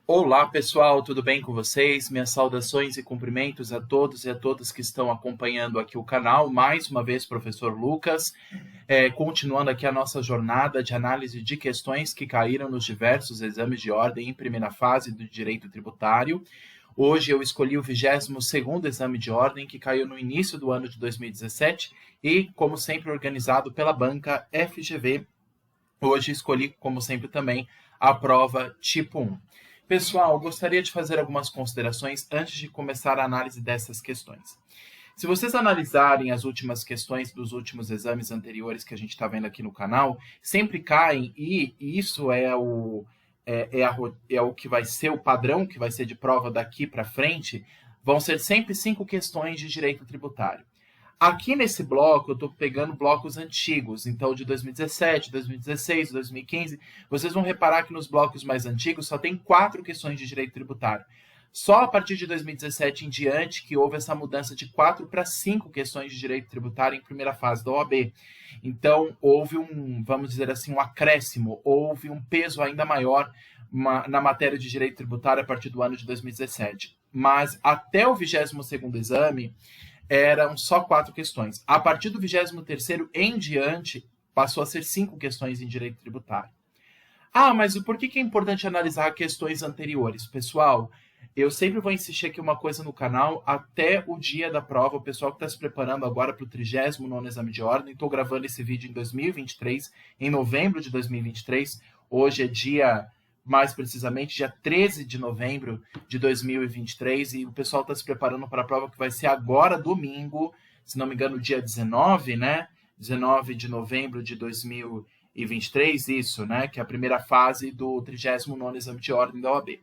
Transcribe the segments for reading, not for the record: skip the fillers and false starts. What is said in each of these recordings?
Olá pessoal, tudo bem com vocês? Minhas saudações e cumprimentos a todos e a todas que estão acompanhando aqui o canal. Mais uma vez, professor Lucas, continuando aqui a nossa jornada de análise de questões que caíram nos diversos exames de ordem em primeira fase do direito tributário. Hoje eu escolhi o 22º exame de ordem, que caiu no início do ano de 2017 e, como sempre, organizado pela banca FGV. Hoje escolhi, como sempre, também a prova tipo 1. Pessoal, gostaria de fazer algumas considerações antes de começar a análise dessas questões. Se vocês analisarem as últimas questões dos últimos exames anteriores que a gente está vendo aqui no canal, sempre caem, e isso é o que vai ser o padrão que vai ser de prova daqui para frente, vão ser sempre 5 questões de direito tributário. Aqui nesse bloco, eu estou pegando blocos antigos, então de 2017, 2016, 2015. Vocês vão reparar que nos blocos mais antigos só tem 4 questões de direito tributário. Só a partir de 2017 em diante que houve essa mudança de 4 para 5 questões de direito tributário em primeira fase da OAB. Então, houve vamos dizer assim, um acréscimo, houve um peso ainda maior na matéria de direito tributário a partir do ano de 2017. Mas até o 22º exame, eram só 4 questões. A partir do 23º em diante, passou a ser 5 questões em direito tributário. Mas por que é importante analisar questões anteriores? Pessoal, eu sempre vou insistir aqui uma coisa no canal, até o dia da prova, o pessoal que está se preparando agora para o 39º exame de ordem, estou gravando esse vídeo em 2023, em novembro de 2023, hoje é dia, mais precisamente, dia 13 de novembro de 2023, e o pessoal está se preparando para a prova que vai ser agora, domingo, se não me engano, dia 19, né? 19 de novembro de 2023, isso, né? Que é a primeira fase do 39º exame de ordem da OAB.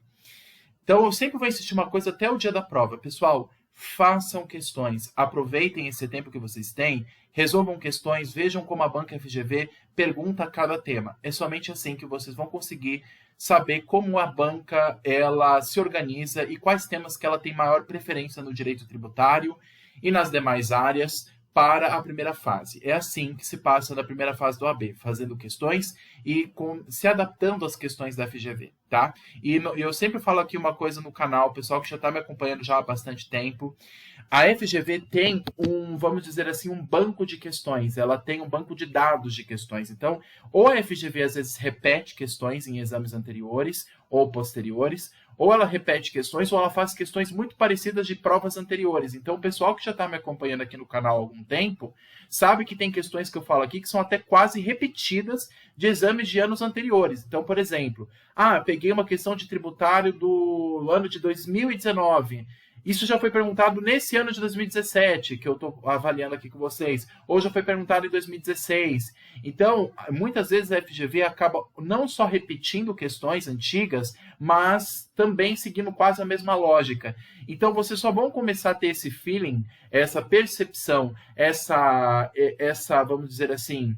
Então, eu sempre vou insistir uma coisa até o dia da prova. Pessoal, façam questões, aproveitem esse tempo que vocês têm, resolvam questões, vejam como a banca FGV pergunta a cada tema. É somente assim que vocês vão conseguir saber como a banca ela se organiza e quais temas que ela tem maior preferência no direito tributário e nas demais áreas para a primeira fase. É assim que se passa da primeira fase do OAB, fazendo questões e se adaptando às questões da FGV, tá? E eu sempre falo aqui uma coisa no canal, pessoal que já está me acompanhando já há bastante tempo, a FGV tem vamos dizer assim, um banco de questões, ela tem um banco de dados de questões. Então, ou a FGV às vezes repete questões em exames anteriores ou posteriores, ou ela repete questões, ou ela faz questões muito parecidas de provas anteriores. Então, o pessoal que já está me acompanhando aqui no canal há algum tempo, sabe que tem questões que eu falo aqui que são até quase repetidas de exames de anos anteriores. Então, por exemplo, peguei uma questão de tributário do ano de 2019. Isso já foi perguntado nesse ano de 2017, que eu estou avaliando aqui com vocês. Ou já foi perguntado em 2016. Então, muitas vezes a FGV acaba não só repetindo questões antigas, mas também seguindo quase a mesma lógica. Então, vocês só vão começar a ter esse feeling, essa percepção, essa vamos dizer assim,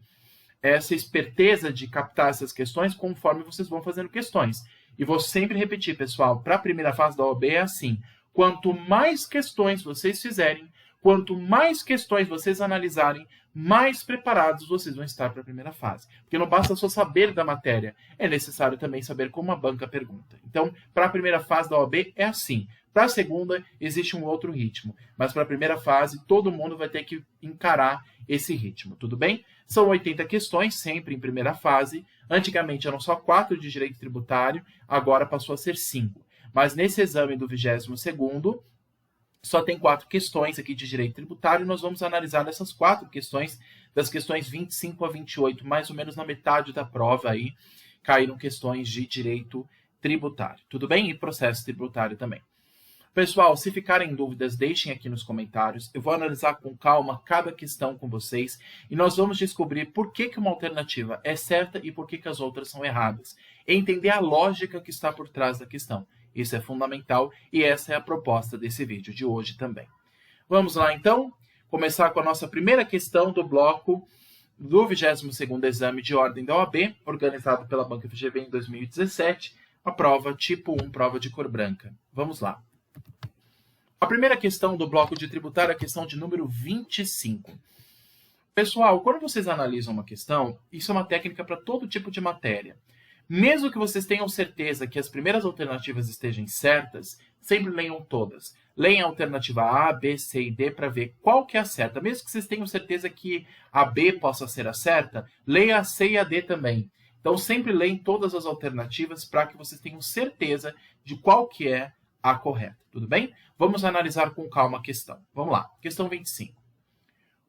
essa esperteza de captar essas questões conforme vocês vão fazendo questões. E vou sempre repetir, pessoal, para a primeira fase da OAB é assim. Quanto mais questões vocês fizerem, quanto mais questões vocês analisarem, mais preparados vocês vão estar para a primeira fase. Porque não basta só saber da matéria, é necessário também saber como a banca pergunta. Então, para a primeira fase da OAB é assim. Para a segunda, existe um outro ritmo. Mas para a primeira fase, todo mundo vai ter que encarar esse ritmo, tudo bem? São 80 questões, sempre em primeira fase. Antigamente eram só 4 de direito tributário, agora passou a ser 5. Mas nesse exame do 22º, só tem 4 questões aqui de direito tributário e nós vamos analisar essas 4 questões, das questões 25 a 28, mais ou menos na metade da prova aí, caíram questões de direito tributário. Tudo bem? E processo tributário também. Pessoal, se ficarem dúvidas, deixem aqui nos comentários. Eu vou analisar com calma cada questão com vocês e nós vamos descobrir por que uma alternativa é certa e por que as outras são erradas. E entender a lógica que está por trás da questão. Isso é fundamental e essa é a proposta desse vídeo de hoje também. Vamos lá, então, começar com a nossa primeira questão do bloco do 22º exame de ordem da OAB, organizado pela Banca FGV em 2017, a prova tipo 1, prova de cor branca. Vamos lá. A primeira questão do bloco de tributário é a questão de número 25. Pessoal, quando vocês analisam uma questão, isso é uma técnica para todo tipo de matéria. Mesmo que vocês tenham certeza que as primeiras alternativas estejam certas, sempre leiam todas. Leiam a alternativa A, B, C e D para ver qual que é a certa. Mesmo que vocês tenham certeza que a B possa ser a certa, leia a C e a D também. Então, sempre leem todas as alternativas para que vocês tenham certeza de qual que é a correta. Tudo bem? Vamos analisar com calma a questão. Vamos lá. Questão 25.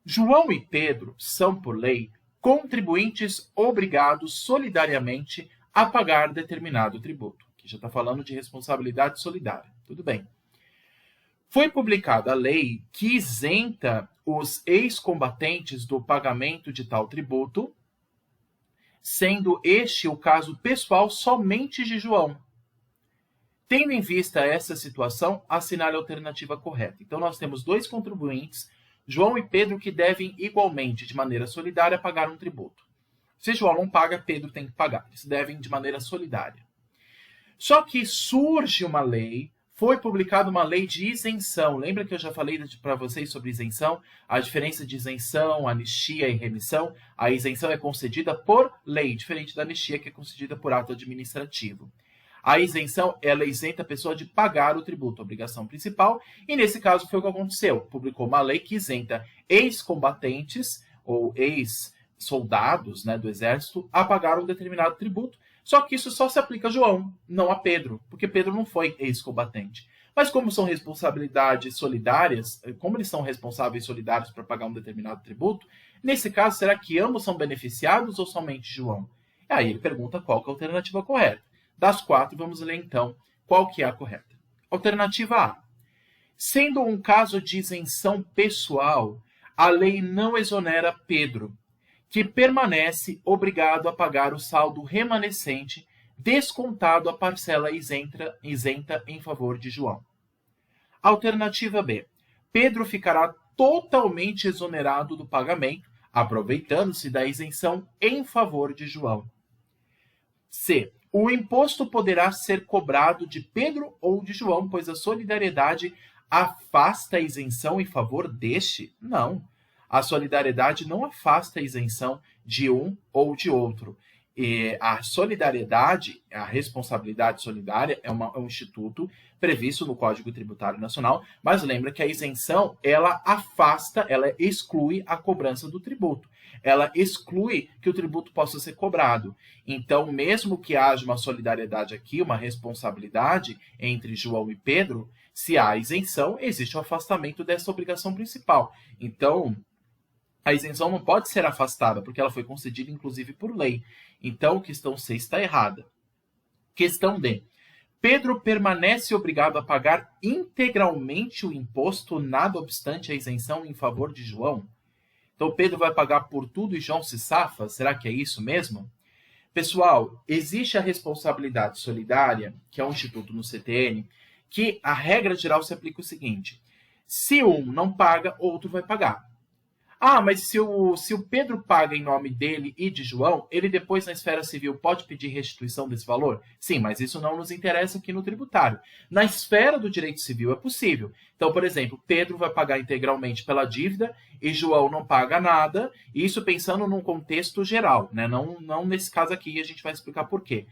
João e Pedro são, por lei, contribuintes obrigados solidariamente a pagar determinado tributo. Aqui já está falando de responsabilidade solidária. Tudo bem. Foi publicada a lei que isenta os ex-combatentes do pagamento de tal tributo, sendo este o caso pessoal somente de João. Tendo em vista essa situação, assinale a alternativa correta. Então, nós temos dois contribuintes, João e Pedro, que devem igualmente, de maneira solidária, pagar um tributo. Se João não paga, Pedro tem que pagar. Eles devem de maneira solidária. Só que surge uma lei, foi publicada uma lei de isenção. Lembra que eu já falei para vocês sobre isenção? A diferença de isenção, anistia e remissão. A isenção é concedida por lei, diferente da anistia, que é concedida por ato administrativo. A isenção, ela isenta a pessoa de pagar o tributo, a obrigação principal, e nesse caso foi o que aconteceu. Publicou uma lei que isenta ex-combatentes ou ex-soldados, né, do exército a pagar um determinado tributo, só que isso só se aplica a João, não a Pedro, porque Pedro não foi ex-combatente. Mas como são responsabilidades solidárias, como eles são responsáveis solidários para pagar um determinado tributo, nesse caso, será que ambos são beneficiados ou somente João? Aí ele pergunta qual que é a alternativa correta. Das quatro, vamos ler então qual que é a correta. Alternativa A. Sendo um caso de isenção pessoal, a lei não exonera Pedro, que permanece obrigado a pagar o saldo remanescente, descontado a parcela isenta em favor de João. Alternativa B. Pedro ficará totalmente exonerado do pagamento, aproveitando-se da isenção em favor de João. C. O imposto poderá ser cobrado de Pedro ou de João, pois a solidariedade afasta a isenção em favor deste? Não. A solidariedade não afasta a isenção de um ou de outro. E a solidariedade, a responsabilidade solidária é um instituto previsto no Código Tributário Nacional, mas lembra que a isenção, ela afasta, ela exclui a cobrança do tributo. Ela exclui que o tributo possa ser cobrado. Então, mesmo que haja uma solidariedade aqui, uma responsabilidade entre João e Pedro, se há isenção, existe o afastamento dessa obrigação principal. Então, a isenção não pode ser afastada, porque ela foi concedida, inclusive, por lei. Então, questão C está errada. Questão D. Pedro permanece obrigado a pagar integralmente o imposto, nada obstante a isenção em favor de João? Então, Pedro vai pagar por tudo e João se safa? Será que é isso mesmo? Pessoal, existe a responsabilidade solidária, que é um instituto no CTN, que a regra geral se aplica o seguinte: se um não paga, outro vai pagar. Ah, mas se o Pedro paga em nome dele e de João, ele depois na esfera civil pode pedir restituição desse valor? Sim, mas isso não nos interessa aqui no tributário. Na esfera do direito civil é possível. Então, por exemplo, Pedro vai pagar integralmente pela dívida e João não paga nada, isso pensando num contexto geral, né? Não nesse caso aqui, a gente vai explicar por quê.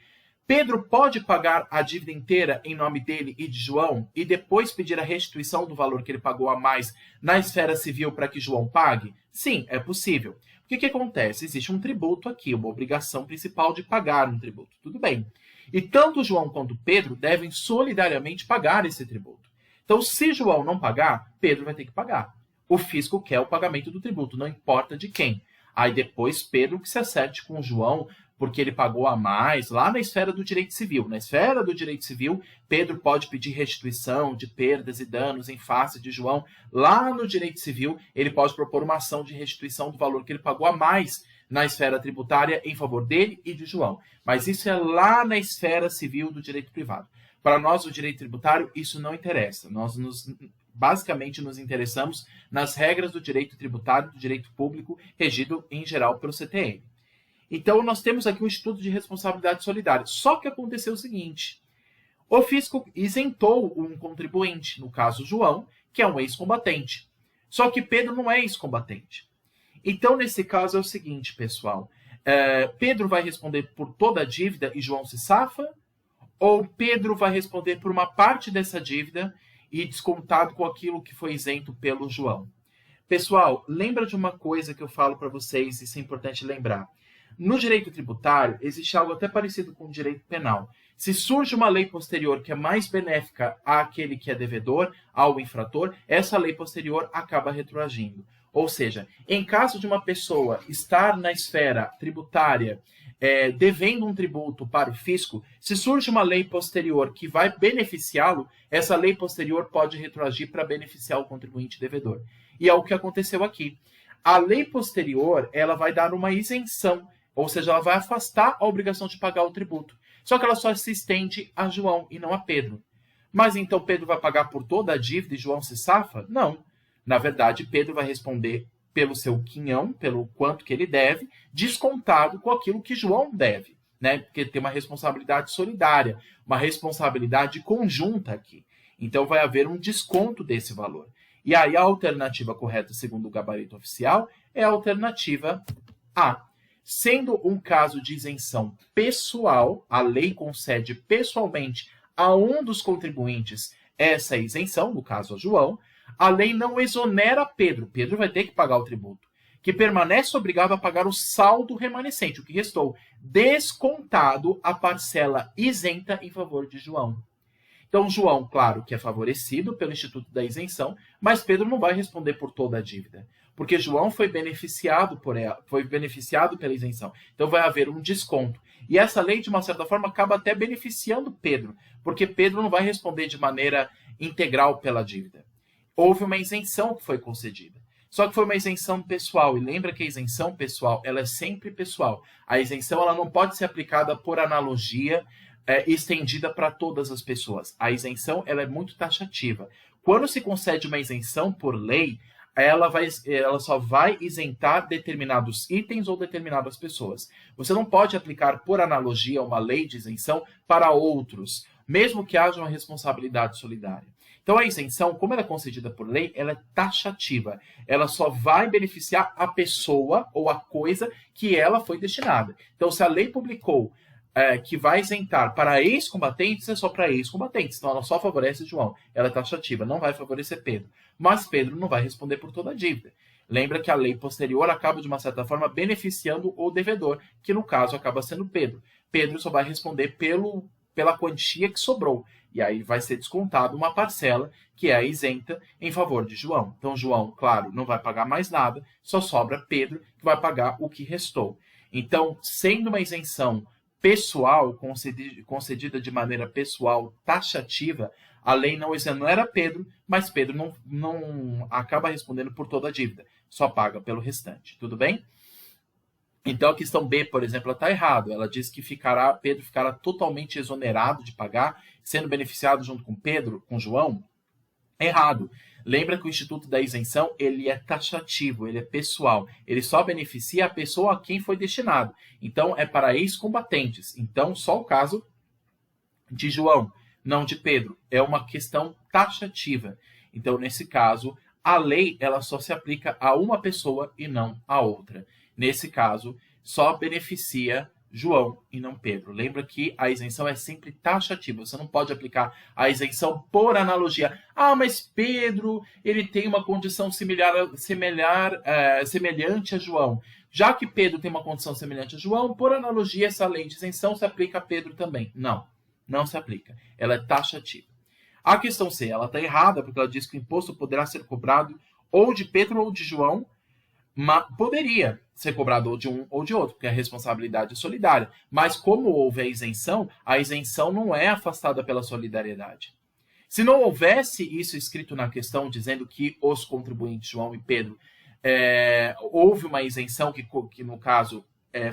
Pedro pode pagar a dívida inteira em nome dele e de João e depois pedir a restituição do valor que ele pagou a mais na esfera civil para que João pague? Sim, é possível. O que acontece? Existe um tributo aqui, uma obrigação principal de pagar um tributo. Tudo bem. E tanto João quanto Pedro devem solidariamente pagar esse tributo. Então, se João não pagar, Pedro vai ter que pagar. O fisco quer o pagamento do tributo, não importa de quem. Aí depois Pedro que se acerte com João, porque ele pagou a mais, lá na esfera do direito civil. Na esfera do direito civil, Pedro pode pedir restituição de perdas e danos em face de João. Lá no direito civil, ele pode propor uma ação de restituição do valor que ele pagou a mais na esfera tributária em favor dele e de João. Mas isso é lá na esfera civil do direito privado. Para nós, o direito tributário, isso não interessa. Nós basicamente nos interessamos nas regras do direito tributário, do direito público, regido em geral pelo CTN. Então, nós temos aqui um Instituto de Responsabilidade Solidária. Só que aconteceu o seguinte: o fisco isentou um contribuinte, no caso João, que é um ex-combatente. Só que Pedro não é ex-combatente. Então, nesse caso, é o seguinte, pessoal. Pedro vai responder por toda a dívida e João se safa? Ou Pedro vai responder por uma parte dessa dívida e descontado com aquilo que foi isento pelo João? Pessoal, lembra de uma coisa que eu falo para vocês, isso é importante lembrar. No direito tributário, existe algo até parecido com o direito penal. Se surge uma lei posterior que é mais benéfica àquele que é devedor, ao infrator, essa lei posterior acaba retroagindo. Ou seja, em caso de uma pessoa estar na esfera tributária devendo um tributo para o fisco, se surge uma lei posterior que vai beneficiá-lo, essa lei posterior pode retroagir para beneficiar o contribuinte devedor. E é o que aconteceu aqui. A lei posterior, ela vai dar uma isenção, ou seja, ela vai afastar a obrigação de pagar o tributo. Só que ela só se estende a João e não a Pedro. Mas então Pedro vai pagar por toda a dívida e João se safa? Não. Na verdade, Pedro vai responder pelo seu quinhão, pelo quanto que ele deve, descontado com aquilo que João deve, né? Porque tem uma responsabilidade solidária, uma responsabilidade conjunta aqui. Então vai haver um desconto desse valor. E aí a alternativa correta, segundo o gabarito oficial, é a alternativa A. Sendo um caso de isenção pessoal, a lei concede pessoalmente a um dos contribuintes essa isenção, no caso a João, a lei não exonera Pedro. Pedro vai ter que pagar o tributo, que permanece obrigado a pagar o saldo remanescente, o que restou, descontado a parcela isenta em favor de João. Então, João, claro que é favorecido pelo Instituto da Isenção, mas Pedro não vai responder por toda a dívida, porque João foi beneficiado por ela, foi beneficiado pela isenção. Então, vai haver um desconto. E essa lei, de uma certa forma, acaba até beneficiando Pedro, porque Pedro não vai responder de maneira integral pela dívida. Houve uma isenção que foi concedida. Só que foi uma isenção pessoal. E lembra que a isenção pessoal, ela é sempre pessoal. A isenção ela não pode ser aplicada por analogia estendida para todas as pessoas. A isenção ela é muito taxativa. Quando se concede uma isenção por lei, ela só vai isentar determinados itens ou determinadas pessoas. Você não pode aplicar por analogia uma lei de isenção para outros, mesmo que haja uma responsabilidade solidária. Então, a isenção, como ela é concedida por lei, ela é taxativa. Ela só vai beneficiar a pessoa ou a coisa que ela foi destinada. Então, se a lei publicou que vai isentar para ex-combatentes, é só para ex-combatentes. Então, ela só favorece João. Ela é taxativa, não vai favorecer Pedro. Mas Pedro não vai responder por toda a dívida. Lembra que a lei posterior acaba, de uma certa forma, beneficiando o devedor, que no caso acaba sendo Pedro. Pedro só vai responder pela quantia que sobrou. E aí vai ser descontado uma parcela que é isenta em favor de João. Então, João, claro, não vai pagar mais nada, só sobra Pedro, que vai pagar o que restou. Então, sendo uma isenção pessoal, concedida de maneira pessoal, taxativa, a lei não exonera Pedro, mas Pedro não acaba respondendo por toda a dívida, só paga pelo restante. Tudo bem? Então, a questão B, por exemplo, está errada. Ela diz que Pedro ficará totalmente exonerado de pagar, sendo beneficiado junto com Pedro, com João. Errado. Lembra que o Instituto da Isenção ele é taxativo, ele é pessoal. Ele só beneficia a pessoa a quem foi destinado. Então, é para ex-combatentes. Então, só o caso de João, não de Pedro. É uma questão taxativa. Então, nesse caso, a lei ela só se aplica a uma pessoa e não a outra. Nesse caso, só beneficia João e não Pedro. Lembra que a isenção é sempre taxativa. Você não pode aplicar a isenção por analogia. Ah, mas Pedro ele tem uma condição semelhante a João. Já que Pedro tem uma condição semelhante a João, por analogia, essa lei de isenção se aplica a Pedro também. Não, não se aplica. Ela é taxativa. A questão C, ela está errada, porque ela diz que o imposto poderá ser cobrado ou de Pedro ou de João, mas poderia ser cobrado ou de um ou de outro, porque a responsabilidade é solidária. Mas como houve a isenção não é afastada pela solidariedade. Se não houvesse isso escrito na questão, dizendo que os contribuintes João e Pedro, houve uma isenção que no caso,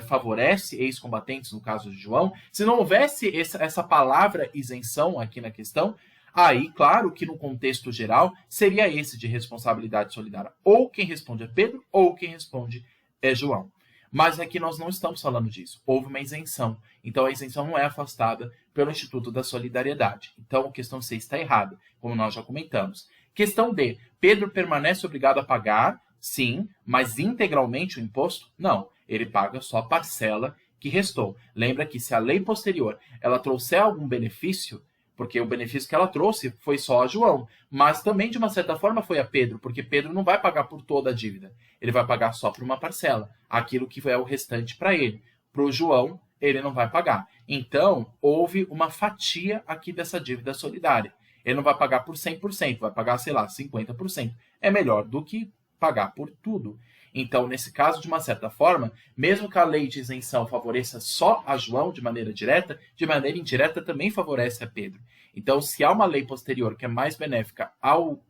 favorece ex-combatentes, no caso de João, se não houvesse essa palavra isenção aqui na questão, aí, claro que no contexto geral, seria esse de responsabilidade solidária. Ou quem responde é Pedro, ou quem responde é João. Mas aqui nós não estamos falando disso. Houve uma isenção. Então, a isenção não é afastada pelo Instituto da Solidariedade. Então, a questão C está errada, como nós já comentamos. Questão D. Pedro permanece obrigado a pagar, sim, mas integralmente o imposto? Não. ele paga só a parcela que restou. Lembra que se a lei posterior ela trouxer algum benefício, porque o benefício que ela trouxe foi só a João, mas também de uma certa forma foi a Pedro, porque Pedro não vai pagar por toda a dívida, ele vai pagar só por uma parcela, aquilo que é o restante para ele. Para o João, ele não vai pagar. Então, houve uma fatia aqui dessa dívida solidária. Ele não vai pagar por 100%, vai pagar, sei lá, 50%. É melhor do que pagar por tudo. Então, nesse caso, de uma certa forma, mesmo que a lei de isenção favoreça só a João de maneira direta, de maneira indireta também favorece a Pedro. Então, se há uma lei posterior que é mais benéfica ao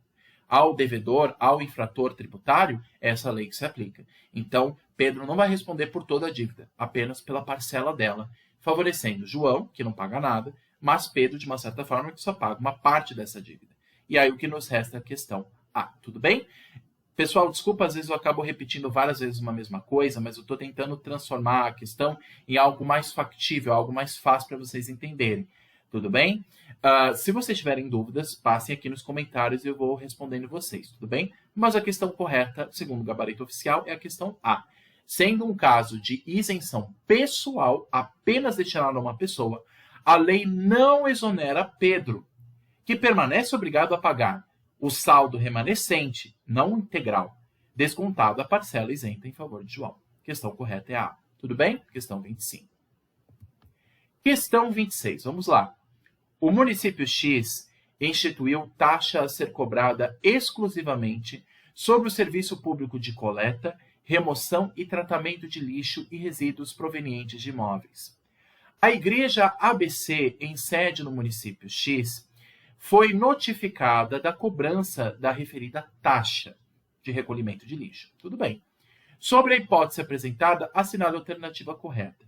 devedor, ao infrator tributário, é essa lei que se aplica. Então, Pedro não vai responder por toda a dívida, apenas pela parcela dela, favorecendo João, que não paga nada, mas Pedro, de uma certa forma, que só paga uma parte dessa dívida. E aí o que nos resta é a questão A. Tudo bem? Pessoal, desculpa, às vezes eu acabo repetindo várias vezes uma mesma coisa, mas eu estou tentando transformar a questão em algo mais factível, algo mais fácil para vocês entenderem. Tudo bem? Se vocês tiverem dúvidas, passem aqui nos comentários e eu vou respondendo vocês, tudo bem? Mas a questão correta, segundo o gabarito oficial, é a questão A. Sendo um caso de isenção pessoal, apenas destinado a uma pessoa, a lei não exonera Pedro, que permanece obrigado a pagar o saldo remanescente, não integral, descontado a parcela isenta em favor de João. Questão correta é a. Tudo bem? Questão 25. Questão 26. Vamos lá. O município X instituiu taxa a ser cobrada exclusivamente sobre o serviço público de coleta, remoção e tratamento de lixo e resíduos provenientes de imóveis. A igreja ABC, em sede no município X, foi notificada da cobrança da referida taxa de recolhimento de lixo. Tudo bem. Sobre a hipótese apresentada, assinale a alternativa correta.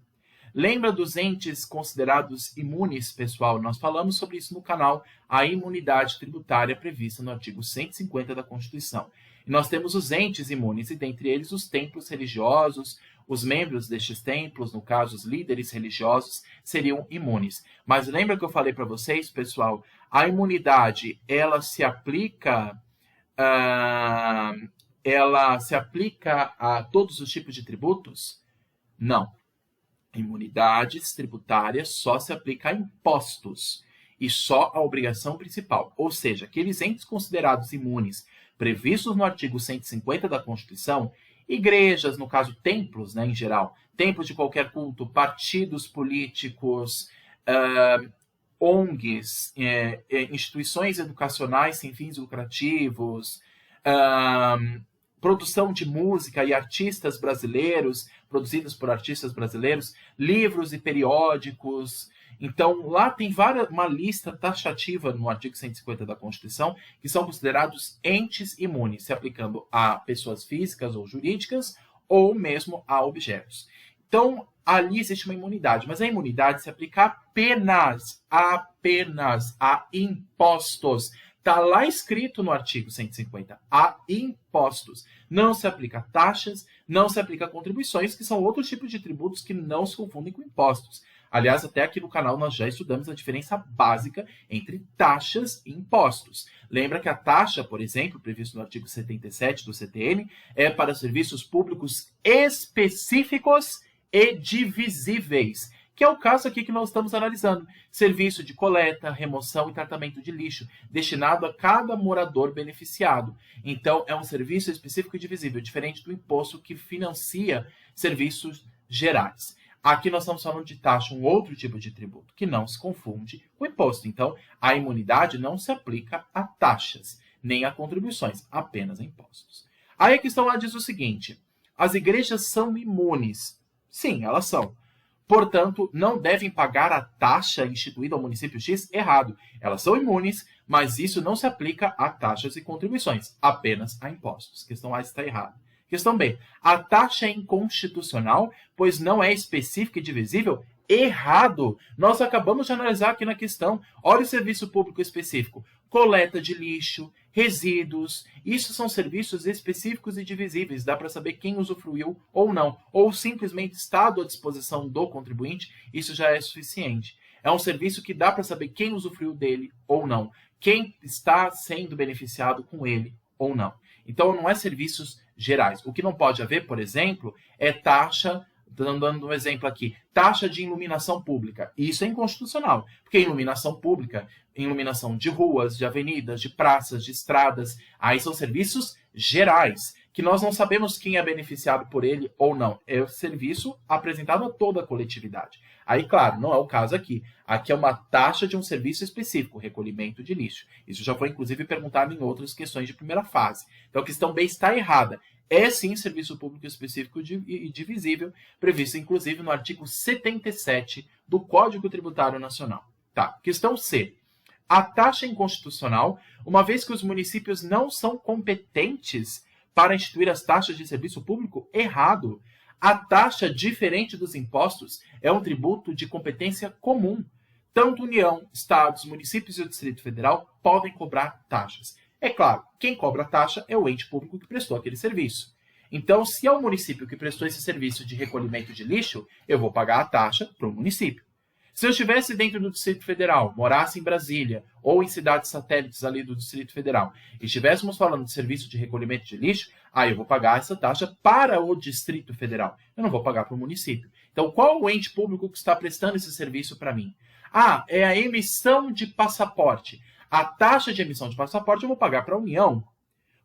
Lembra dos entes considerados imunes, pessoal? Nós falamos sobre isso no canal, a imunidade tributária prevista no artigo 150 da Constituição. E nós temos os entes imunes, e dentre eles os templos religiosos, os membros destes templos, no caso os líderes religiosos, seriam imunes. Mas lembra que eu falei para vocês, pessoal, a imunidade, ela se aplica a todos os tipos de tributos? Não. Imunidades tributárias só se aplica a impostos e só a obrigação principal. Ou seja, aqueles entes considerados imunes previstos no artigo 150 da Constituição, igrejas, no caso templos, né, em geral, templos de qualquer culto, partidos políticos, ONGs, instituições educacionais sem fins lucrativos, produção de música e artistas brasileiros, produzidos por artistas brasileiros, livros e periódicos. Então, lá tem uma lista taxativa no artigo 150 da Constituição, que são considerados entes imunes, se aplicando a pessoas físicas ou jurídicas, ou mesmo a objetos. Então, ali existe uma imunidade, mas a imunidade se aplica apenas a impostos. Está lá escrito no artigo 150, a impostos. Não se aplica a taxas, não se aplica a contribuições, que são outros tipos de tributos que não se confundem com impostos. Aliás, até aqui no canal nós já estudamos a diferença básica entre taxas e impostos. Lembra que a taxa, por exemplo, prevista no artigo 77 do CTN, é para serviços públicos específicos e divisíveis, que é o caso aqui que nós estamos analisando. Serviço de coleta, remoção e tratamento de lixo, destinado a cada morador beneficiado. Então, é um serviço específico e divisível, diferente do imposto que financia serviços gerais. Aqui nós estamos falando de taxa, um outro tipo de tributo, que não se confunde com o imposto. Então, a imunidade não se aplica a taxas, nem a contribuições, apenas a impostos. Aí a questão lá diz o seguinte: as igrejas são imunes. Sim, elas são. Portanto, não devem pagar a taxa instituída ao município X? Errado. Elas são imunes, mas isso não se aplica a taxas e contribuições, apenas a impostos. Questão A está errada. Questão B. A taxa é inconstitucional, pois não é específica e divisível? Errado. Nós acabamos de analisar aqui na questão. Olha o serviço público específico. Coleta de lixo, resíduos. Isso são serviços específicos e divisíveis. Dá para saber quem usufruiu ou não. Ou simplesmente estado à disposição do contribuinte. Isso já é suficiente. É um serviço que dá para saber quem usufruiu dele ou não. Quem está sendo beneficiado com ele ou não. Então, não é serviços gerais. O que não pode haver, por exemplo, é taxa, dando um exemplo aqui, taxa de iluminação pública. Isso é inconstitucional, porque iluminação pública, iluminação de ruas, de avenidas, de praças, de estradas, aí são serviços gerais, que nós não sabemos quem é beneficiado por ele ou não. É o serviço apresentado a toda a coletividade. Aí, claro, não é o caso aqui. Aqui é uma taxa de um serviço específico, recolhimento de lixo. Isso já foi, inclusive, perguntado em outras questões de primeira fase. Então, a questão B está errada. É, sim, serviço público específico e divisível, previsto, inclusive, no artigo 77 do Código Tributário Nacional. Tá. Questão C. A taxa é inconstitucional, uma vez que os municípios não são competentes para instituir as taxas de serviço público? Errado. A taxa, diferente dos impostos, é um tributo de competência comum. Tanto União, Estados, municípios e o Distrito Federal podem cobrar taxas. É claro, quem cobra a taxa é o ente público que prestou aquele serviço. Então, se é o município que prestou esse serviço de recolhimento de lixo, eu vou pagar a taxa para o município. Se eu estivesse dentro do Distrito Federal, morasse em Brasília ou em cidades satélites ali do Distrito Federal, e estivéssemos falando de serviço de recolhimento de lixo, aí eu vou pagar essa taxa para o Distrito Federal. Eu não vou pagar para o município. Então, qual o ente público que está prestando esse serviço para mim? Ah, é a emissão de passaporte. A taxa de emissão de passaporte eu vou pagar para a União,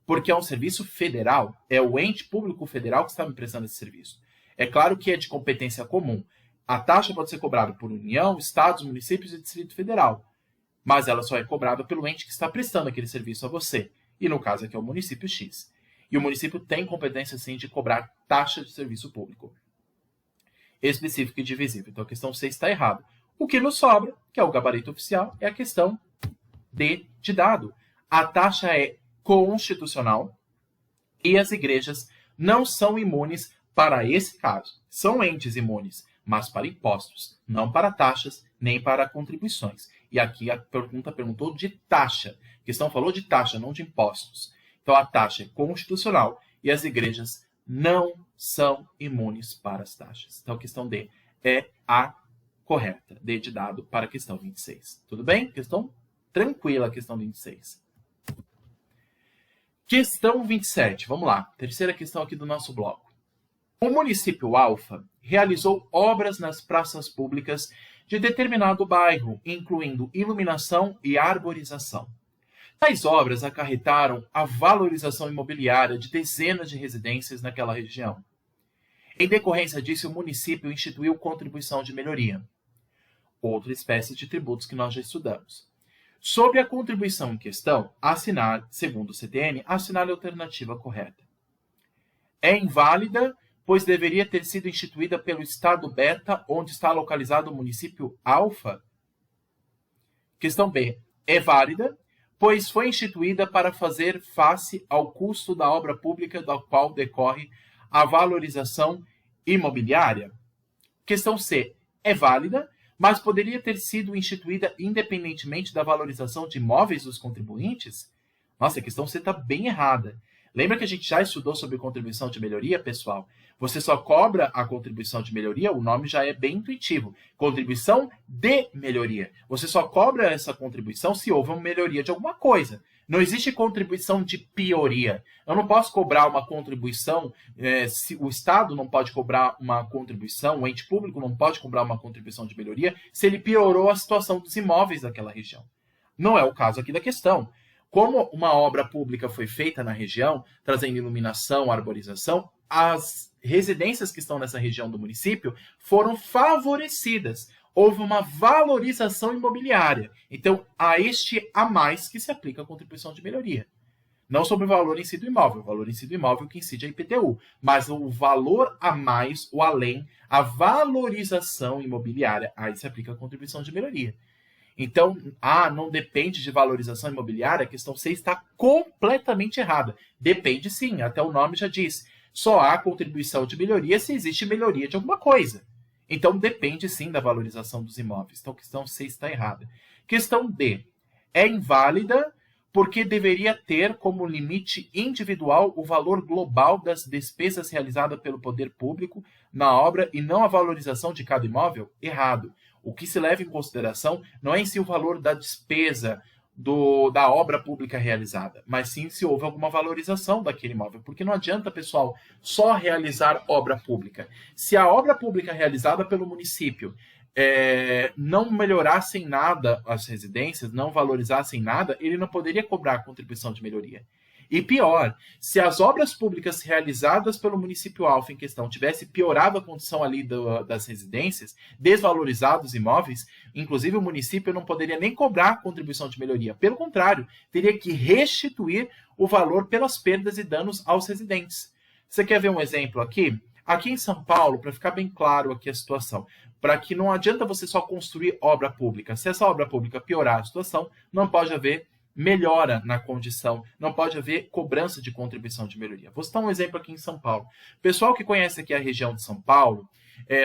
porque é um serviço federal. É o ente público federal que está me prestando esse serviço. É claro que é de competência comum. A taxa pode ser cobrada por União, Estados, municípios e Distrito Federal. Mas ela só é cobrada pelo ente que está prestando aquele serviço a você. E no caso aqui é o município X. E o município tem competência, sim, de cobrar taxa de serviço público específico e divisível. Então a questão C está errada. O que nos sobra, que é o gabarito oficial, é a questão D de dado. A taxa é constitucional e as igrejas não são imunes para esse caso. São entes imunes, mas para impostos, não para taxas, nem para contribuições. E aqui a pergunta perguntou de taxa. A questão falou de taxa, não de impostos. Então a taxa é constitucional e as igrejas não são imunes para as taxas. Então a questão D é a correta. D de dado para a questão 26. Tudo bem? Questão tranquila, a questão 26. Questão 27. Vamos lá. Terceira questão aqui do nosso bloco. O município Alfa realizou obras nas praças públicas de determinado bairro, incluindo iluminação e arborização. Tais obras acarretaram a valorização imobiliária de dezenas de residências naquela região. Em decorrência disso, o município instituiu contribuição de melhoria, outra espécie de tributos que nós já estudamos. Sobre a contribuição em questão, assinale, segundo o CTN, assinale a alternativa correta. É inválida, pois deveria ter sido instituída pelo estado beta, onde está localizado o município alfa. Questão B. É válida, pois foi instituída para fazer face ao custo da obra pública da qual decorre a valorização imobiliária. Questão C. É válida, mas poderia ter sido instituída independentemente da valorização de imóveis dos contribuintes? Nossa, a questão C está bem errada. Lembra que a gente já estudou sobre contribuição de melhoria, pessoal? Você só cobra a contribuição de melhoria, o nome já é bem intuitivo. Contribuição de melhoria. Você só cobra essa contribuição se houve uma melhoria de alguma coisa. Não existe contribuição de pioria. Eu não posso cobrar uma contribuição, se o Estado não pode cobrar uma contribuição, o ente público não pode cobrar uma contribuição de melhoria se ele piorou a situação dos imóveis daquela região. Não é o caso aqui da questão. Como uma obra pública foi feita na região, trazendo iluminação, arborização, as residências que estão nessa região do município foram favorecidas. Houve uma valorização imobiliária. Então, a este a mais que se aplica a contribuição de melhoria. Não sobre o valor em si do imóvel. O valor em si do imóvel que incide a IPTU. Mas o valor a mais, o além, a valorização imobiliária, aí se aplica a contribuição de melhoria. Então, não depende de valorização imobiliária, a questão C está completamente errada. Depende sim, até o nome já diz. Só há contribuição de melhoria se existe melhoria de alguma coisa. Então, depende sim da valorização dos imóveis. Então, a questão C está errada. Questão D. É inválida porque deveria ter como limite individual o valor global das despesas realizadas pelo poder público na obra e não a valorização de cada imóvel? Errado. O que se leva em consideração não é em si o valor da despesa da obra pública realizada, mas sim se houve alguma valorização daquele imóvel, porque não adianta, pessoal, só realizar obra pública. Se a obra pública realizada pelo município não melhorasse em nada as residências, não valorizasse em nada, ele não poderia cobrar a contribuição de melhoria. E pior, se as obras públicas realizadas pelo município alfa em questão tivesse piorado a condição ali das residências, desvalorizado os imóveis, inclusive o município não poderia nem cobrar a contribuição de melhoria. Pelo contrário, teria que restituir o valor pelas perdas e danos aos residentes. Você quer ver um exemplo aqui? Aqui em São Paulo, para ficar bem claro aqui a situação, para que não adianta você só construir obra pública. Se essa obra pública piorar a situação, não pode haver melhora na condição, não pode haver cobrança de contribuição de melhoria. Vou citar um exemplo aqui em São Paulo. Pessoal que conhece aqui a região de São Paulo,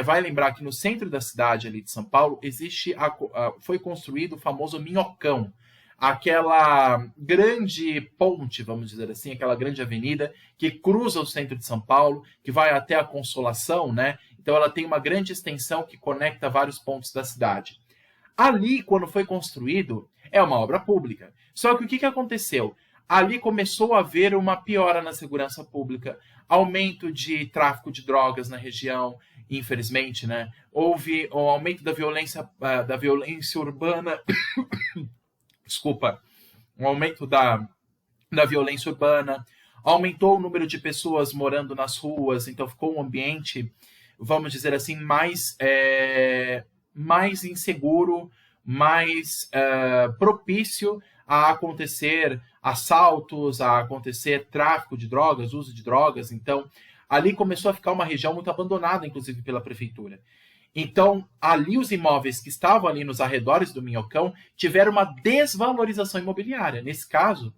vai lembrar que no centro da cidade ali de São Paulo foi construído o famoso Minhocão, aquela grande ponte, vamos dizer assim, aquela grande avenida que cruza o centro de São Paulo, que vai até a Consolação, né? Então ela tem uma grande extensão que conecta vários pontos da cidade. Ali, quando foi construído, é uma obra pública. Só que o que aconteceu? Ali começou a haver uma piora na segurança pública, aumento de tráfico de drogas na região, infelizmente, né? Houve um aumento da violência urbana, desculpa, um aumento da violência urbana, aumentou o número de pessoas morando nas ruas, então ficou um ambiente, vamos dizer assim, mais inseguro, mais propício a acontecer assaltos, a acontecer tráfico de drogas, uso de drogas. Então, ali começou a ficar uma região muito abandonada, inclusive pela prefeitura. Então, ali os imóveis que estavam ali nos arredores do Minhocão tiveram uma desvalorização imobiliária. Nesse caso,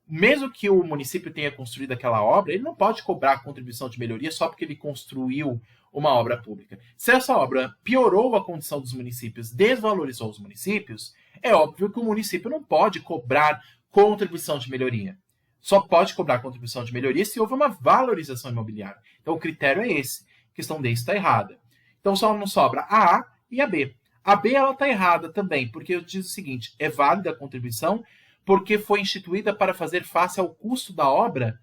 mesmo que o município tenha construído aquela obra, ele não pode cobrar a contribuição de melhoria só porque ele construiu uma obra pública. Se essa obra piorou a condição dos municípios, desvalorizou os municípios, é óbvio que o município não pode cobrar contribuição de melhoria. Só pode cobrar contribuição de melhoria se houve uma valorização imobiliária. Então o critério é esse. A questão D está errada. Então só não sobra a e a B. A B ela está errada também, porque eu diz o seguinte, é válida a contribuição porque foi instituída para fazer face ao custo da obra?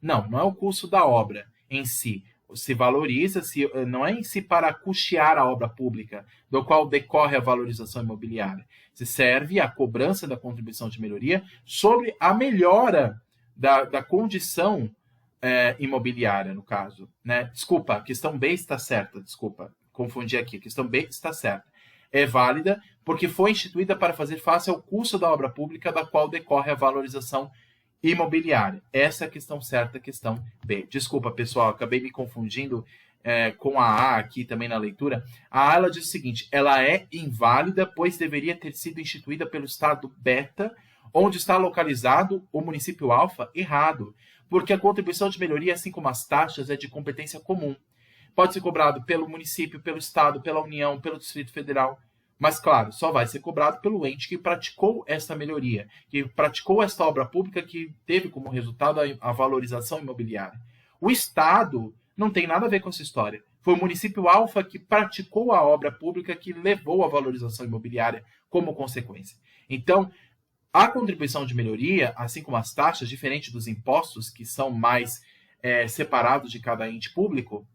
Não, não é o custo da obra em si. Se valoriza, não é em si para custear a obra pública, do qual decorre a valorização imobiliária. Se serve a cobrança da contribuição de melhoria sobre a melhora da condição imobiliária, no caso. Né? Desculpa, a questão B está certa, desculpa, confundi aqui. A questão B está certa. É válida porque foi instituída para fazer face ao custo da obra pública, da qual decorre a valorização imobiliária. Essa é a questão certa, a questão B. Desculpa, pessoal, acabei me confundindo com a A aqui também na leitura. A A ela diz o seguinte, ela é inválida, pois deveria ter sido instituída pelo estado beta, onde está localizado o município alfa, errado, porque a contribuição de melhoria, assim como as taxas, é de competência comum. Pode ser cobrado pelo município, pelo estado, pela União, pelo Distrito Federal. Mas, claro, só vai ser cobrado pelo ente que praticou essa melhoria, que praticou essa obra pública que teve como resultado a valorização imobiliária. O Estado não tem nada a ver com essa história. Foi o município alfa que praticou a obra pública que levou à valorização imobiliária como consequência. Então, a contribuição de melhoria, assim como as taxas, diferente dos impostos, que são mais separados de cada ente público,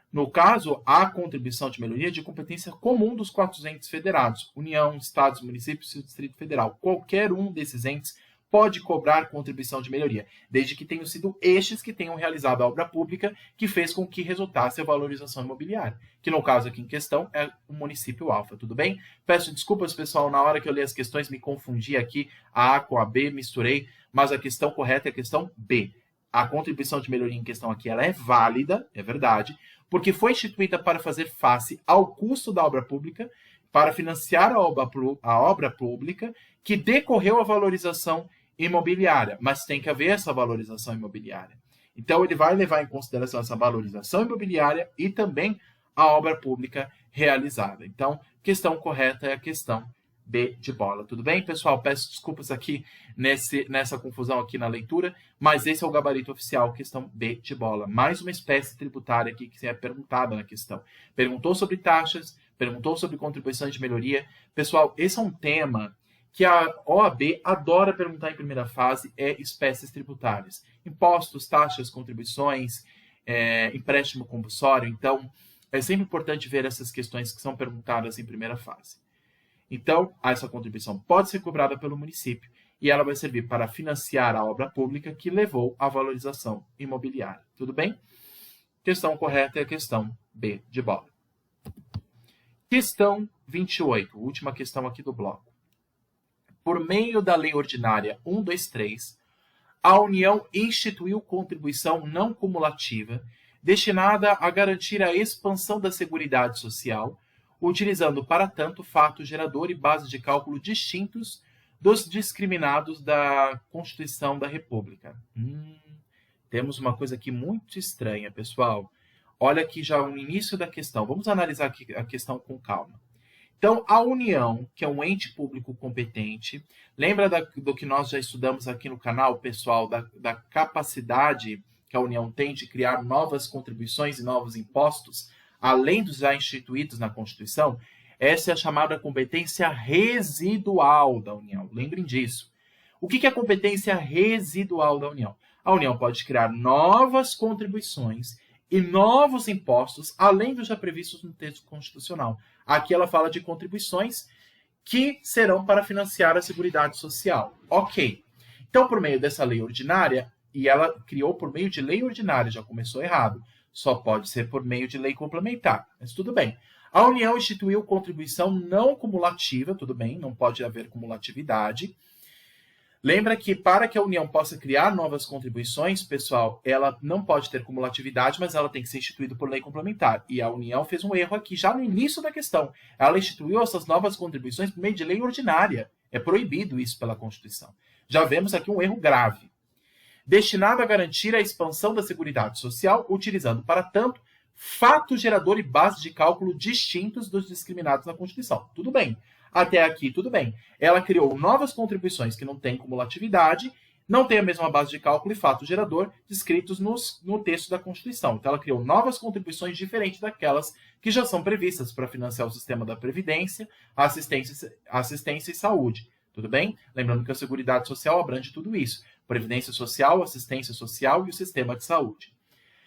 no caso, a contribuição de melhoria é de competência comum dos 4 entes federados, União, Estados, Municípios e Distrito Federal. Qualquer um desses entes pode cobrar contribuição de melhoria, desde que tenham sido estes que tenham realizado a obra pública que fez com que resultasse a valorização imobiliária, que no caso aqui em questão é o município alfa, tudo bem? Peço desculpas, pessoal, na hora que eu li as questões me confundi aqui, a A com a B, misturei, mas a questão correta é a questão B. A contribuição de melhoria em questão aqui ela é válida, é verdade, porque foi instituída para fazer face ao custo da obra pública, para financiar a obra pública que decorreu a valorização imobiliária, mas tem que haver essa valorização imobiliária. Então, ele vai levar em consideração essa valorização imobiliária e também a obra pública realizada. Então, questão correta é a questão B de bola. Tudo bem, pessoal? Peço desculpas aqui nessa confusão aqui na leitura, mas esse é o gabarito oficial, questão B de bola. Mais uma espécie tributária aqui que é perguntada na questão. Perguntou sobre taxas, perguntou sobre contribuições de melhoria. Pessoal, esse é um tema que a OAB adora perguntar em primeira fase é espécies tributárias. Impostos, taxas, contribuições, empréstimo compulsório. Então, é sempre importante ver essas questões que são perguntadas em primeira fase. Então, essa contribuição pode ser cobrada pelo município e ela vai servir para financiar a obra pública que levou à valorização imobiliária. Tudo bem? Questão correta é a questão B de bola. Questão 28, última questão aqui do bloco. Por meio da Lei Ordinária 123, a União instituiu contribuição não cumulativa destinada a garantir a expansão da Seguridade Social, utilizando, para tanto, fato gerador e base de cálculo distintos dos discriminados da Constituição da República. Temos uma coisa aqui muito estranha, pessoal. Olha aqui já o início da questão. Vamos analisar aqui a questão com calma. Então, a União, que é um ente público competente, lembra do que nós já estudamos aqui no canal, pessoal, da capacidade que a União tem de criar novas contribuições e novos impostos, além dos já instituídos na Constituição? Essa é a chamada competência residual da União. Lembrem disso. O que é a competência residual da União? A União pode criar novas contribuições e novos impostos, além dos já previstos no texto constitucional. Aqui ela fala de contribuições que serão para financiar a Seguridade Social. Ok. Então, por meio dessa lei ordinária, e ela criou por meio de lei ordinária, já começou errado. Só pode ser por meio de lei complementar. Mas tudo bem. A União instituiu contribuição não cumulativa, tudo bem, não pode haver cumulatividade. Lembra que para que a União possa criar novas contribuições, pessoal, ela não pode ter cumulatividade, mas ela tem que ser instituída por lei complementar. E a União fez um erro aqui, já no início da questão. Ela instituiu essas novas contribuições por meio de lei ordinária. É proibido isso pela Constituição. Já vemos aqui um erro grave. Destinado a garantir a expansão da Seguridade Social, utilizando, para tanto, fato gerador e base de cálculo distintos dos discriminados na Constituição. Tudo bem. Até aqui, tudo bem. Ela criou novas contribuições que não têm cumulatividade, não têm a mesma base de cálculo e fato gerador descritos no texto da Constituição. Então, ela criou novas contribuições diferentes daquelas que já são previstas para financiar o sistema da Previdência, assistência e saúde. Tudo bem? Lembrando que a Seguridade Social abrange tudo isso. Previdência Social, assistência social e o sistema de saúde.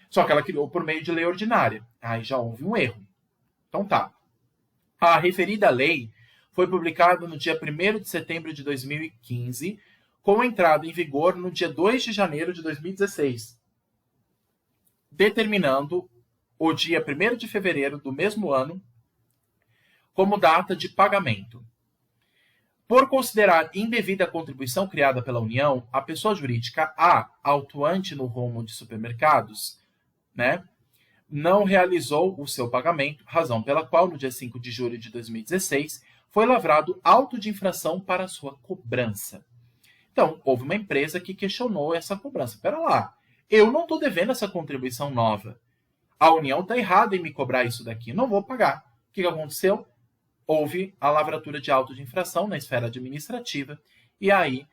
Só que ela criou por meio de lei ordinária. Aí já houve um erro. Então tá. A referida lei foi publicada no dia 1º de setembro de 2015, com entrada em vigor no dia 2 de janeiro de 2016, determinando o dia 1º de fevereiro do mesmo ano como data de pagamento. Por considerar indevida a contribuição criada pela União, a pessoa jurídica A, atuante no ramo de supermercados, não realizou o seu pagamento, razão pela qual, no dia 5 de julho de 2016, foi lavrado auto de infração para sua cobrança. Então, houve uma empresa que questionou essa cobrança. Espera lá, eu não estou devendo essa contribuição nova. A União está errada em me cobrar isso daqui, não vou pagar. O que aconteceu? Houve a lavratura de auto de infração na esfera administrativa, e aí,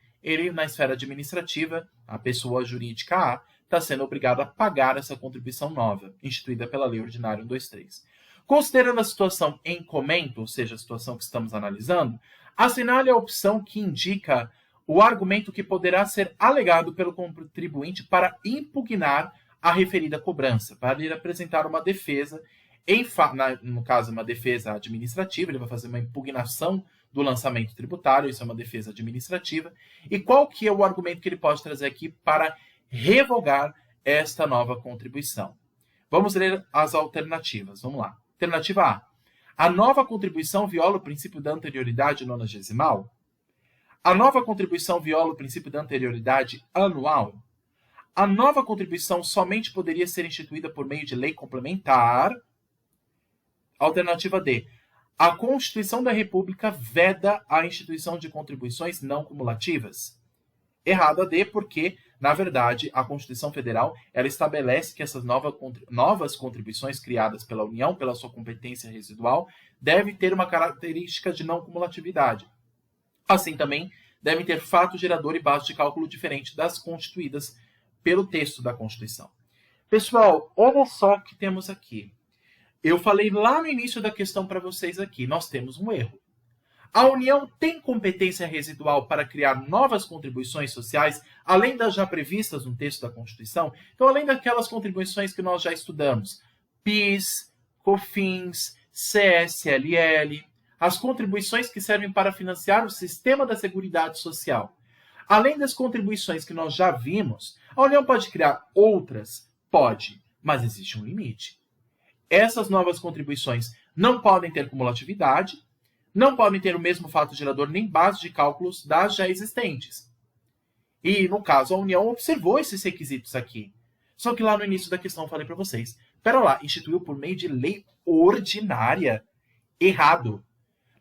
na esfera administrativa, a pessoa jurídica A está sendo obrigada a pagar essa contribuição nova, instituída pela Lei Ordinária 123. Considerando a situação em comento, ou seja, a situação que estamos analisando, assinale a opção que indica o argumento que poderá ser alegado pelo contribuinte para impugnar a referida cobrança, para ele apresentar uma defesa, no caso, uma defesa administrativa, ele vai fazer uma impugnação do lançamento tributário, isso é uma defesa administrativa. E qual que é o argumento que ele pode trazer aqui para revogar esta nova contribuição? Vamos ler as alternativas. Vamos lá. Alternativa A. A nova contribuição viola o princípio da anterioridade nonagesimal? A nova contribuição viola o princípio da anterioridade anual? A nova contribuição somente poderia ser instituída por meio de lei complementar? Alternativa D. A Constituição da República veda a instituição de contribuições não cumulativas? Errado a D, porque, na verdade, a Constituição Federal ela estabelece que essas novas contribuições criadas pela União, pela sua competência residual, devem ter uma característica de não cumulatividade. Assim também, devem ter fato gerador e base de cálculo diferente das constituídas pelo texto da Constituição. Pessoal, olha só o que temos aqui. Eu falei lá no início da questão para vocês aqui, nós temos um erro. A União tem competência residual para criar novas contribuições sociais, além das já previstas no texto da Constituição? Então, além daquelas contribuições que nós já estudamos, PIS, COFINS, CSLL, as contribuições que servem para financiar o sistema da Seguridade Social. Além das contribuições que nós já vimos, a União pode criar outras? Pode, mas existe um limite. Essas novas contribuições não podem ter cumulatividade, não podem ter o mesmo fato gerador nem base de cálculos das já existentes. E, no caso, a União observou esses requisitos aqui. Só que lá no início da questão eu falei para vocês, pera lá, instituiu por meio de lei ordinária? Errado.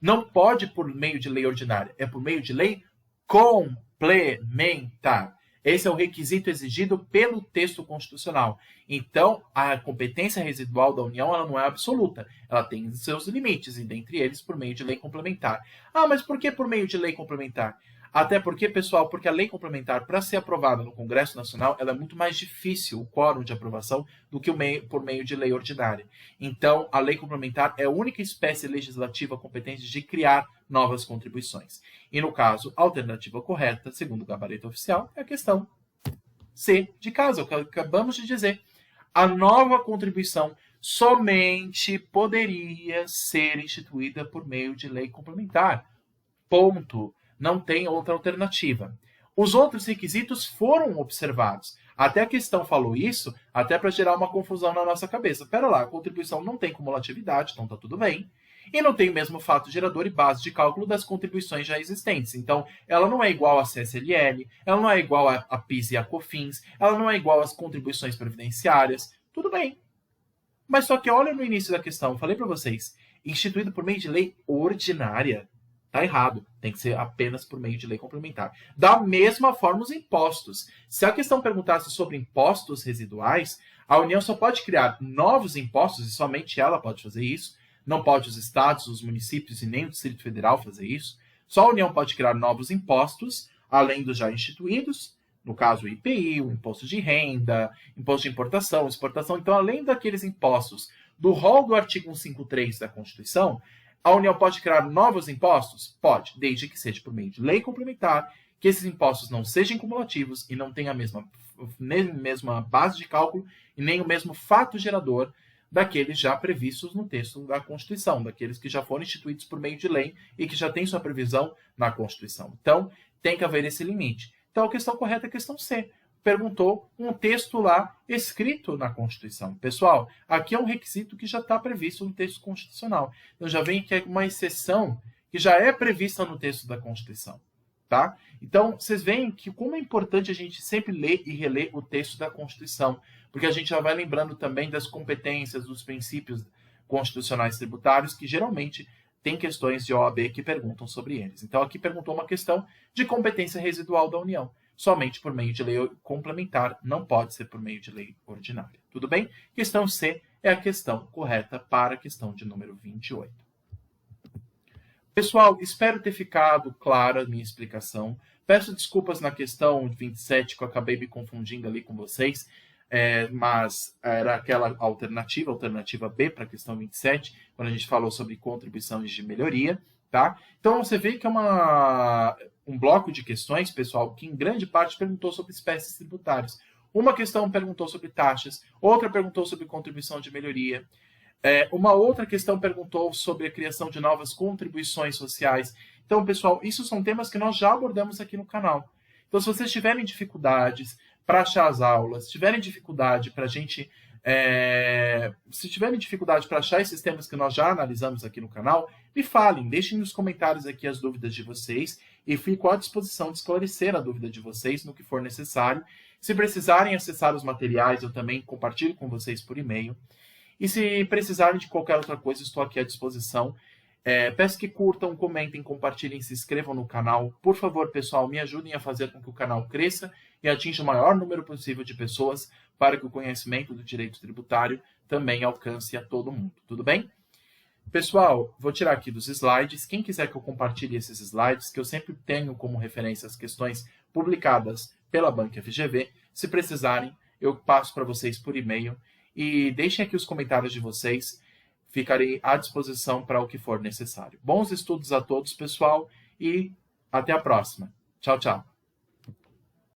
Não pode por meio de lei ordinária, é por meio de lei complementar. Esse é o requisito exigido pelo texto constitucional. Então, a competência residual da União ela não é absoluta. Ela tem seus limites, e dentre eles, por meio de lei complementar. Ah, mas por que por meio de lei complementar? Até porque, pessoal, porque a lei complementar, para ser aprovada no Congresso Nacional, ela é muito mais difícil, o quórum de aprovação, do que por meio de lei ordinária. Então, a lei complementar é a única espécie legislativa competente de criar novas contribuições. E, no caso, a alternativa correta, segundo o gabarito oficial, é a questão C de casa, o que acabamos de dizer. A nova contribuição somente poderia ser instituída por meio de lei complementar. Ponto. Não tem outra alternativa. Os outros requisitos foram observados. Até a questão falou isso, até para gerar uma confusão na nossa cabeça. Pera lá, a contribuição não tem cumulatividade, então tá tudo bem. E não tem o mesmo fato gerador e base de cálculo das contribuições já existentes. Então, ela não é igual à CSLL, ela não é igual a PIS e a COFINS, ela não é igual às contribuições previdenciárias. Tudo bem. Mas só que olha no início da questão, eu falei para vocês, instituído por meio de lei ordinária. Está errado. Tem que ser apenas por meio de lei complementar. Da mesma forma, os impostos. Se a questão perguntasse sobre impostos residuais, a União só pode criar novos impostos, e somente ela pode fazer isso. Não pode os estados, os municípios e nem o Distrito Federal fazer isso. Só a União pode criar novos impostos, além dos já instituídos. No caso, o IPI, o imposto de renda, imposto de importação, exportação. Então, além daqueles impostos do rol do artigo 153 da Constituição, a União pode criar novos impostos? Pode, desde que seja por meio de lei complementar, que esses impostos não sejam cumulativos e não tenham nem a mesma base de cálculo e nem o mesmo fato gerador daqueles já previstos no texto da Constituição, daqueles que já foram instituídos por meio de lei e que já têm sua previsão na Constituição. Então, tem que haver esse limite. Então, a questão correta é a questão C. Perguntou um texto lá escrito na Constituição. Pessoal, aqui é um requisito que já está previsto no texto constitucional. Então já vem que é uma exceção que já é prevista no texto da Constituição. Tá? Então, vocês veem que como é importante a gente sempre ler e reler o texto da Constituição, porque a gente já vai lembrando também das competências, dos princípios constitucionais tributários, que geralmente tem questões de OAB que perguntam sobre eles. Então, aqui perguntou uma questão de competência residual da União. Somente por meio de lei complementar, não pode ser por meio de lei ordinária. Tudo bem? Questão C é a questão correta para a questão de número 28. Pessoal, espero ter ficado clara a minha explicação. Peço desculpas na questão 27, que eu acabei me confundindo ali com vocês, mas era aquela alternativa B para a questão 27, quando a gente falou sobre contribuições de melhoria. Tá? Então, você vê que é um bloco de questões, pessoal, que em grande parte perguntou sobre espécies tributárias. Uma questão perguntou sobre taxas, outra perguntou sobre contribuição de melhoria, uma outra questão perguntou sobre a criação de novas contribuições sociais. Então, pessoal, isso são temas que nós já abordamos aqui no canal. Então, se vocês tiverem dificuldades para achar as aulas, se tiverem dificuldade para a gente... se tiverem dificuldade para achar esses temas que nós já analisamos aqui no canal, me falem, deixem nos comentários aqui as dúvidas de vocês e fico à disposição de esclarecer a dúvida de vocês no que for necessário. Se precisarem acessar os materiais, eu também compartilho com vocês por e-mail. E se precisarem de qualquer outra coisa, estou aqui à disposição. Peço que curtam, comentem, compartilhem, se inscrevam no canal. Por favor, pessoal, me ajudem a fazer com que o canal cresça e atinja o maior número possível de pessoas para que o conhecimento do direito tributário também alcance a todo mundo. Tudo bem? Pessoal, vou tirar aqui dos slides. Quem quiser que eu compartilhe esses slides, que eu sempre tenho como referência as questões publicadas pela Banca FGV, se precisarem, eu passo para vocês por e-mail. E deixem aqui os comentários de vocês. ficarei à disposição para o que for necessário. Bons estudos a todos, pessoal, e até a próxima. Tchau, tchau.